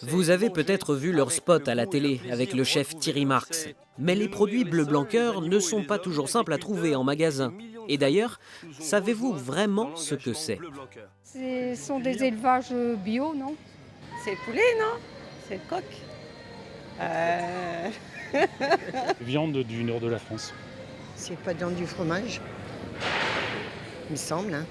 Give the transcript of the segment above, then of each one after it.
Vous avez peut-être vu leur spot à la télé avec le chef Thierry Marx. Mais les produits Bleu Blanc Cœur ne sont pas toujours simples à trouver en magasin. Et d'ailleurs, savez-vous vraiment ce que c'est? Ce sont des élevages bio, non? C'est le poulet, non? C'est le coq. Euh, Viande du nord de la France. C'est pas dans du fromage, il me semble. Hein.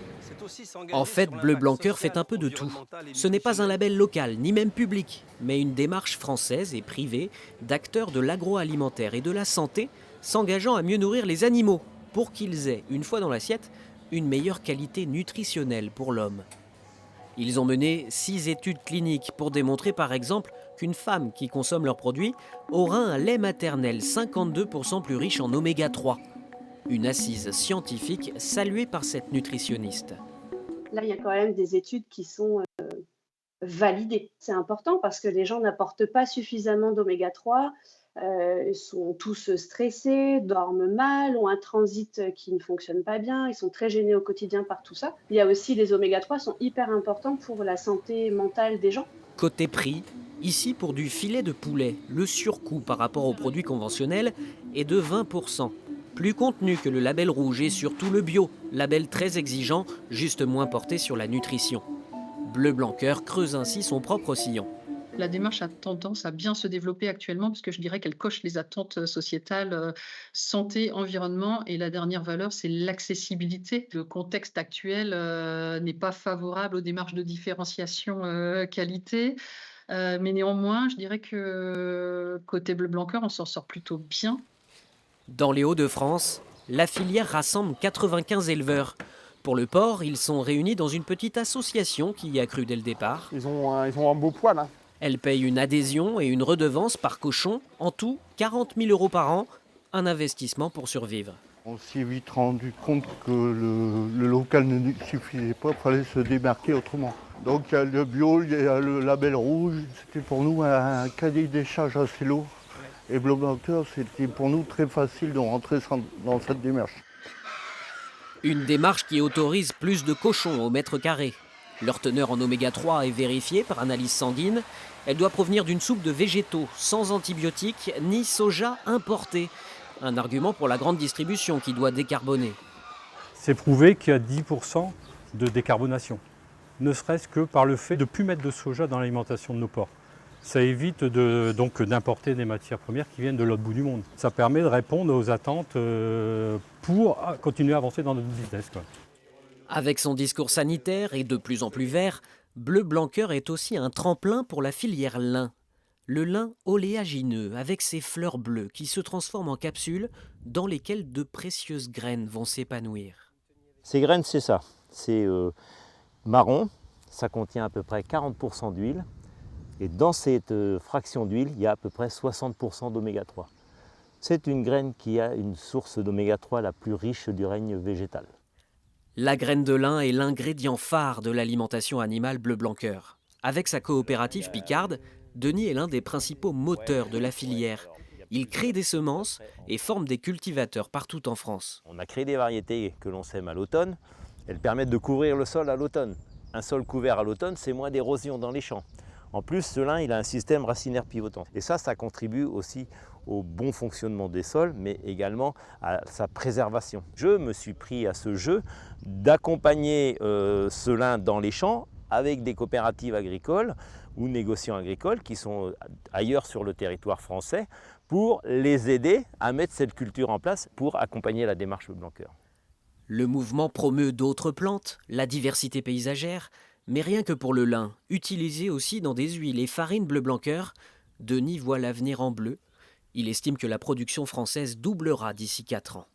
En fait, Bleu Blanc Cœur fait un peu de tout. Ce n'est pas un label local, ni même public, mais une démarche française et privée d'acteurs de l'agroalimentaire et de la santé s'engageant à mieux nourrir les animaux pour qu'ils aient, une fois dans l'assiette, une meilleure qualité nutritionnelle pour l'homme. Ils ont mené 6 études cliniques pour démontrer par exemple qu'une femme qui consomme leurs produits aura un lait maternel 52% plus riche en oméga 3. Une assise scientifique saluée par cette nutritionniste. Là, il y a quand même des études qui sont validées. C'est important parce que les gens n'apportent pas suffisamment d'oméga 3, sont tous stressés, dorment mal, ont un transit qui ne fonctionne pas bien, ils sont très gênés au quotidien par tout ça. Il y a aussi les oméga 3 sont hyper importants pour la santé mentale des gens. Côté prix, ici pour du filet de poulet, le surcoût par rapport aux produits conventionnels est de 20%. Plus contenu que le label rouge et surtout le bio, label très exigeant, juste moins porté sur la nutrition. Bleu Blanc Cœur creuse ainsi son propre sillon. La démarche a tendance à bien se développer actuellement parce que je dirais qu'elle coche les attentes sociétales santé, environnement et la dernière valeur, c'est l'accessibilité. Le contexte actuel n'est pas favorable aux démarches de différenciation qualité. Mais néanmoins, je dirais que côté Bleu Blanc Cœur, on s'en sort plutôt bien. Dans les Hauts-de-France, la filière rassemble 95 éleveurs. Pour le porc, ils sont réunis dans une petite association qui y a cru dès le départ. Ils ont un beau poil. Hein. Elle paye une adhésion et une redevance par cochon, en tout 40 000 € par an, un investissement pour survivre. On s'est vite rendu compte que le local ne suffisait pas, il fallait se démarquer autrement. Donc il y a le bio, il y a le label rouge, c'était pour nous un cahier des charges assez lourd. Et Bleu Blanc Cœur, c'était pour nous très facile de rentrer dans cette démarche. Une démarche qui autorise plus de cochons au mètre carré. Leur teneur en oméga 3 est vérifiée par analyse sanguine. Elle doit provenir d'une soupe de végétaux, sans antibiotiques ni soja importé. Un argument pour la grande distribution qui doit décarboner. C'est prouvé qu'il y a 10% de décarbonation, ne serait-ce que par le fait de ne plus mettre de soja dans l'alimentation de nos porcs. Ça évite donc d'importer des matières premières qui viennent de l'autre bout du monde. Ça permet de répondre aux attentes pour continuer à avancer dans notre business. Quoi. Avec son discours sanitaire et de plus en plus vert, Bleu Blanc Cœur est aussi un tremplin pour la filière lin. Le lin oléagineux avec ses fleurs bleues qui se transforment en capsules dans lesquelles de précieuses graines vont s'épanouir. Ces graines, c'est ça. C'est marron, ça contient à peu près 40% d'huile. Et dans cette fraction d'huile, il y a à peu près 60% d'oméga 3. C'est une graine qui a une source d'oméga 3 la plus riche du règne végétal. La graine de lin est l'ingrédient phare de l'alimentation animale Bleu Blanc Cœur. Avec sa coopérative Picarde, Denis est l'un des principaux moteurs de la filière. Il crée des semences et forme des cultivateurs partout en France. On a créé des variétés que l'on sème à l'automne. Elles permettent de couvrir le sol à l'automne. Un sol couvert à l'automne, c'est moins d'érosion dans les champs. En plus, ce lin, il a un système racinaire pivotant. Et ça contribue aussi au bon fonctionnement des sols, mais également à sa préservation. Je me suis pris à ce jeu d'accompagner ce lin dans les champs avec des coopératives agricoles ou négociants agricoles qui sont ailleurs sur le territoire français pour les aider à mettre cette culture en place pour accompagner la démarche Bleu Blanc Cœur. Le mouvement promeut d'autres plantes, la diversité paysagère, mais rien que pour le lin, utilisé aussi dans des huiles et farines Bleu Blanc Cœur, Denis voit l'avenir en bleu. Il estime que la production française doublera d'ici 4 ans.